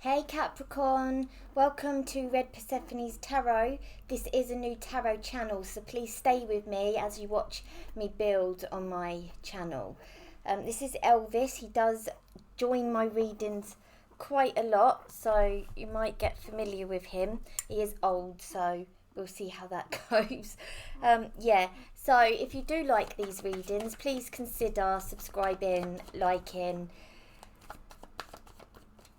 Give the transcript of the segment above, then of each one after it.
Hey Capricorn, welcome to Red Persephone's Tarot. This is a new tarot channel, so please stay with me as you watch me build on my channel. This is Elvis. He does join my readings quite a lot, so you might get familiar with him. He is old, so we'll see how that goes. So if you do like these readings, please consider subscribing, liking,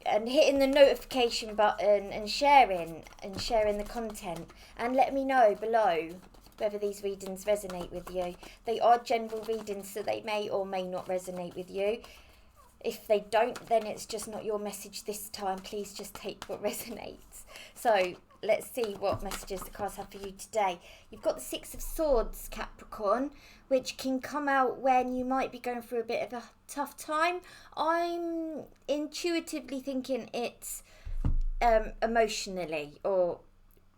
and hitting the notification button and sharing the content, and let me know below whether these readings resonate with you. They are general readings, so they may or may not resonate with you. If they don't, then it's just not your message this time. Please just take what resonates. So let's see what messages the cards have for you today. You've got the Six of Swords, Capricorn, which can come out when you might be going through a bit of a tough time. I'm intuitively thinking it's emotionally or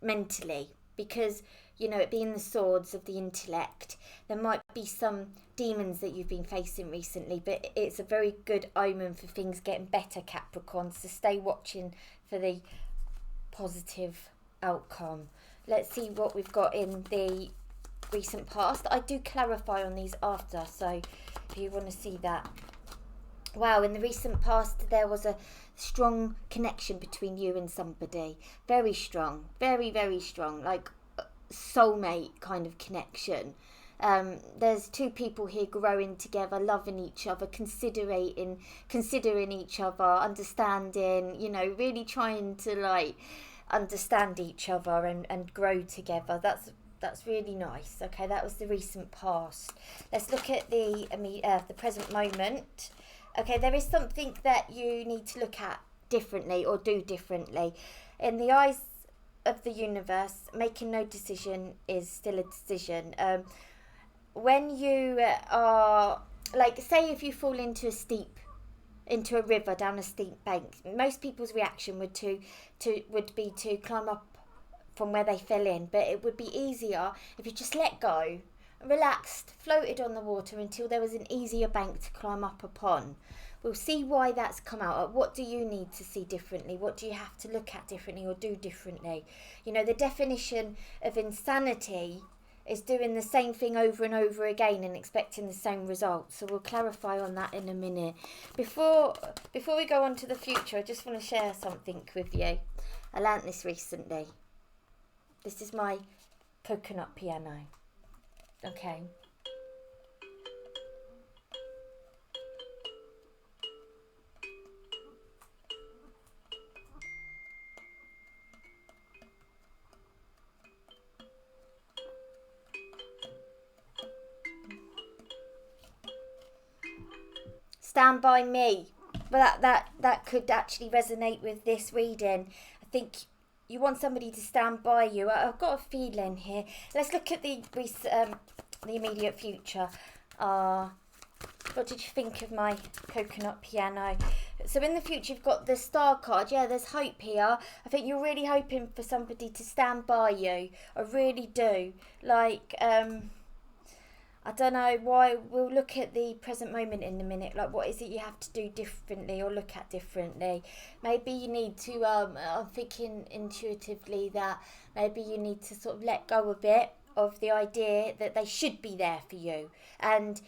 mentally, because, you know, it being the swords of the intellect, there might be some demons that you've been facing recently, but it's a very good omen for things getting better, Capricorn, so stay watching for the positive outcome. Let's see what we've got in the recent past. I do clarify on these after, so if you want to see that. Wow, in the recent past there was a strong connection between you and somebody. Very strong, very, very strong, like soulmate kind of connection. There's two people here growing together, loving each other, considering each other, understanding, you know, really trying to like understand each other and grow together. That's really nice. Okay, that was the recent past. Let's look at the present moment. Okay, there is something that you need to look at differently or do differently. In the eyes of the universe, making no decision is still a decision. When you are, like, say if you fall into a river down a steep bank, most people's reaction would be to climb up from where they fell in, but it would be easier if you just let go, relaxed, floated on the water until there was an easier bank to climb up upon. We'll see why that's come out. What do you need to see differently? What do you have to look at differently or do differently? You know, the definition of insanity is doing the same thing over and over again and expecting the same result. So we'll clarify on that in a minute. Before we go on to the future, I just want to share something with you. I learnt this recently. This is my coconut piano. Okay. Stand by me. But that could actually resonate with this reading. I think you want somebody to stand by you. I've got a feeling here. Let's look at the immediate future. What did you think of my coconut piano? So in the future, you've got the star card. Yeah, there's hope here. I think you're really hoping for somebody to stand by you. I really do. Like, I don't know why. We'll look at the present moment in a minute. Like, what is it you have to do differently or look at differently? Maybe you need to, I'm thinking intuitively that maybe you need to sort of let go a bit of the idea that they should be there for you, and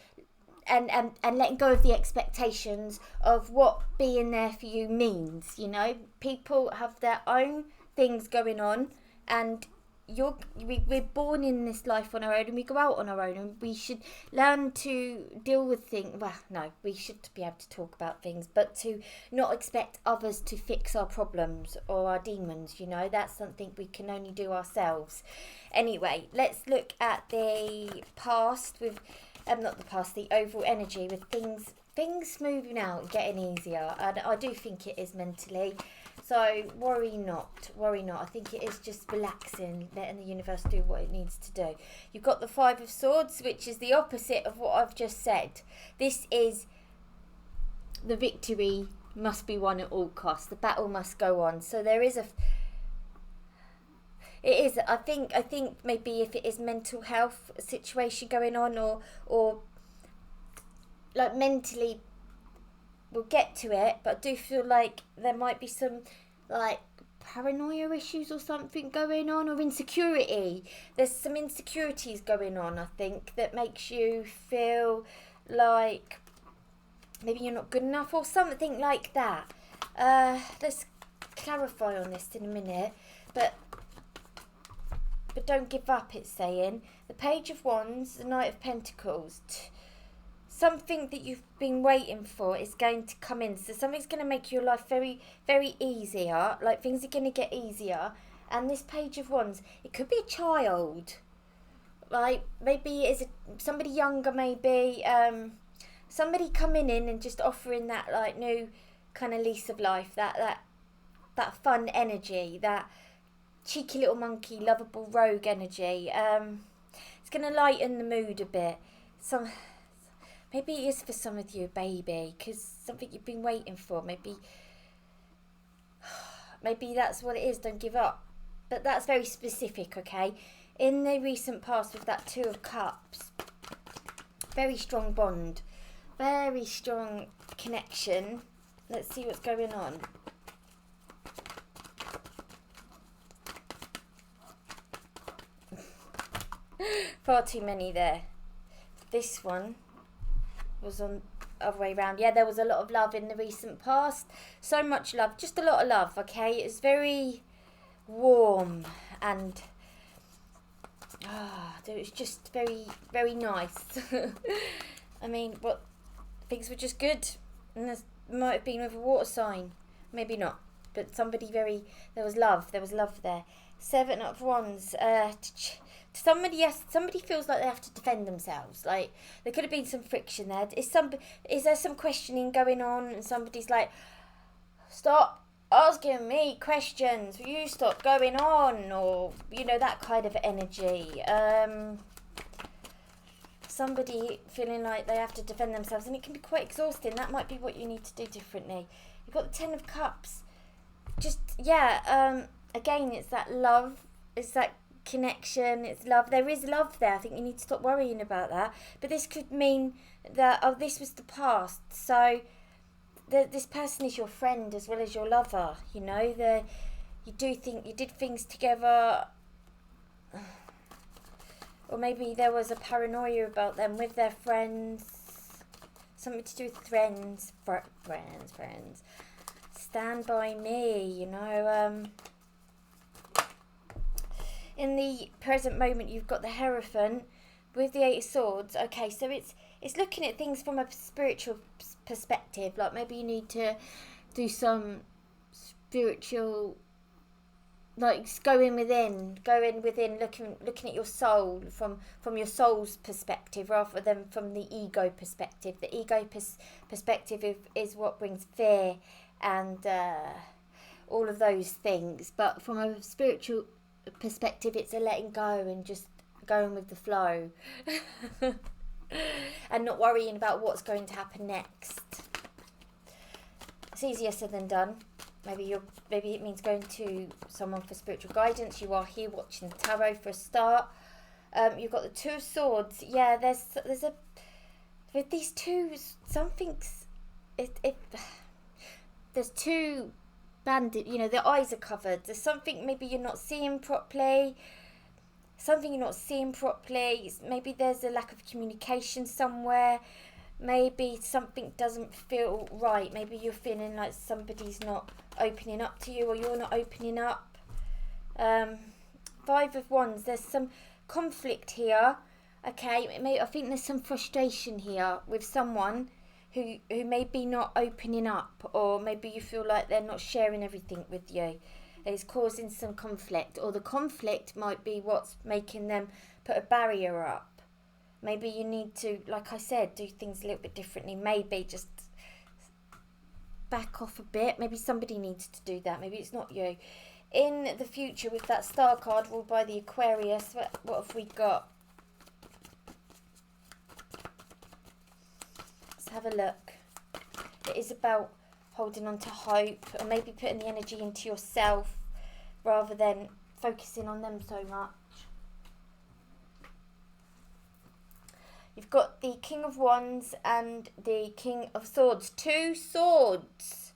letting go of the expectations of what being there for you means. You know, people have their own things going on, and we're born in this life on our own, and we go out on our own, and we should learn to deal with things. Well, no, we should be able to talk about things, but to not expect others to fix our problems or our demons. You know, that's something we can only do ourselves. Anyway, let's look at the past with not the past, the overall energy with things smoothing out and getting easier. And I do think it is mentally. So worry not. I think it is just relaxing, letting the universe do what it needs to do. You've got the Five of Swords, which is the opposite of what I've just said. This is the victory must be won at all costs. The battle must go on. So there is I think maybe if it is mental health situation going on, or like mentally, we'll get to it, but I do feel like there might be some like paranoia issues or something going on, or insecurity. There's some insecurities going on, I think, that makes you feel like maybe you're not good enough or something like that. Let's clarify on this in a minute, but don't give up, it's saying. The Page of Wands, the Knight of Pentacles. Something that you've been waiting for is going to come in. So something's going to make your life very, very easier. Like, things are going to get easier. And this Page of Wands, it could be a child. Like, maybe it's somebody younger, maybe. Somebody coming in and just offering that, like, new kind of lease of life. That fun energy. That cheeky little monkey, lovable rogue energy. It's going to lighten the mood a bit. Maybe it is for some of you, baby, because something you've been waiting for. Maybe that's what it is. Don't give up. But that's very specific, okay? In the recent past with that Two of Cups, very strong bond, very strong connection. Let's see what's going on. Far too many there. This one was on the other way around. Yeah, there was a lot of love in the recent past. So much love. Just a lot of love, okay? It's very warm and it was just very, very nice. I mean, things were just good. And there might have been with a water sign. Maybe not. But there was love there. Seven of Wands. Somebody feels like they have to defend themselves. Like, there could have been some friction there. Is there some questioning going on, and somebody's like, stop asking me questions, will you stop going on, or that kind of energy. Somebody feeling like they have to defend themselves, and it can be quite exhausting. That might be what you need to do differently. You've got the Ten of Cups. Just again, it's that love, it's that connection, it's love. There is love there. I think you need to stop worrying about that. But this could mean that this was the past. So this person is your friend as well as your lover. You did things together, or maybe there was a paranoia about them with their friends. Something to do with friends. Stand by me. In the present moment, you've got the Hierophant with the Eight of Swords. Okay, so it's looking at things from a spiritual perspective. Like, maybe you need to do some spiritual, like, go in within, looking at your soul from your soul's perspective rather than from the ego perspective. The ego perspective is what brings fear and all of those things. But from a spiritual perspective, it's a letting go and just going with the flow and not worrying about what's going to happen next. It's easier said than done. Maybe it means going to someone for spiritual guidance. You are here watching the tarot for a start. You've got the Two of Swords. Yeah, there's a with these two, something's there's two banded, their eyes are covered. There's something maybe you're not seeing properly. Maybe there's a lack of communication somewhere. Maybe something doesn't feel right. Maybe you're feeling like somebody's not opening up to you, or you're not opening up. Five of Wands. There's some conflict here. Okay, I think there's some frustration here with someone who may be not opening up, or maybe you feel like they're not sharing everything with you. It's causing some conflict, or the conflict might be what's making them put a barrier up. Maybe you need to, like I said, do things a little bit differently. Maybe just back off a bit. Maybe somebody needs to do that. Maybe it's not you. In the future, with that Star card ruled by the Aquarius, what have we got? Let's have a look. It is about holding on to hope, and maybe putting the energy into yourself rather than focusing on them so much. You've got the King of Wands and the King of Swords. Two swords.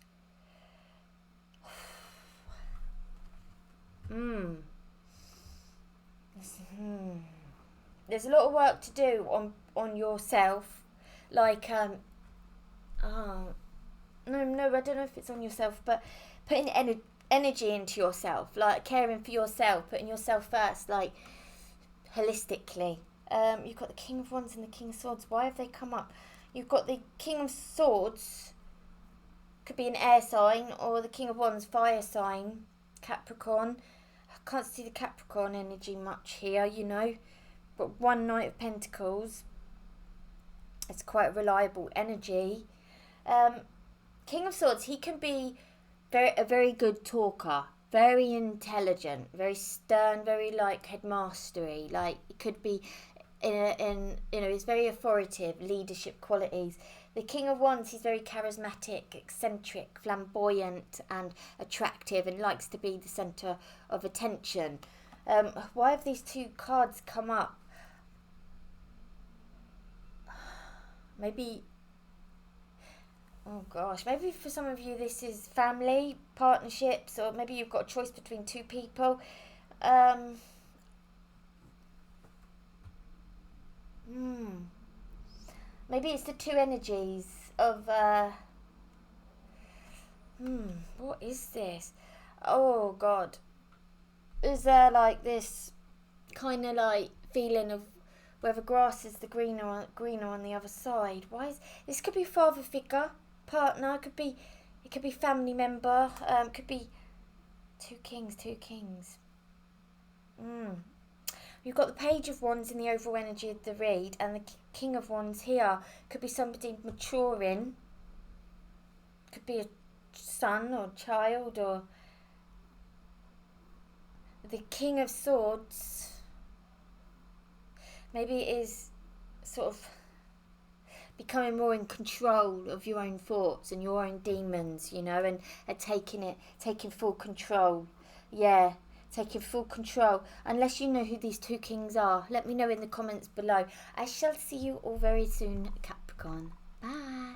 there's a lot of work to do on yourself. Like, oh, no, I don't know if it's on yourself, but putting energy into yourself, like caring for yourself, putting yourself first, like holistically. You've got the King of Wands and the King of Swords. Why have they come up? You've got the King of Swords, could be an air sign, or the King of Wands, fire sign, Capricorn. I can't see the Capricorn energy much here, you know. But one Knight of Pentacles, it's quite a reliable energy. King of Swords, he can be a very good talker, very intelligent, very stern, very like headmastery. Like, it could be in he's very authoritative, leadership qualities. The King of Wands, he's very charismatic, eccentric, flamboyant and attractive, and likes to be the centre of attention. Why have these two cards come up? Maybe, oh gosh, maybe for some of you this is family, partnerships, or maybe you've got a choice between two people. Maybe it's the two energies of, what is this? Oh God. Is there like this kind of like feeling of where the grass is the greener on the other side? Why is this? Could be father figure, partner, it could be family member, could be two kings. You've got the Page of Wands in the overall energy of the read, and the King of Wands here could be somebody maturing, could be a son or child, or the King of Swords. Maybe it is sort of becoming more in control of your own thoughts and your own demons, you know, and taking full control. Yeah, taking full control. Unless you know who these two kings are, let me know in the comments below. I shall see you all very soon, Capricorn. Bye.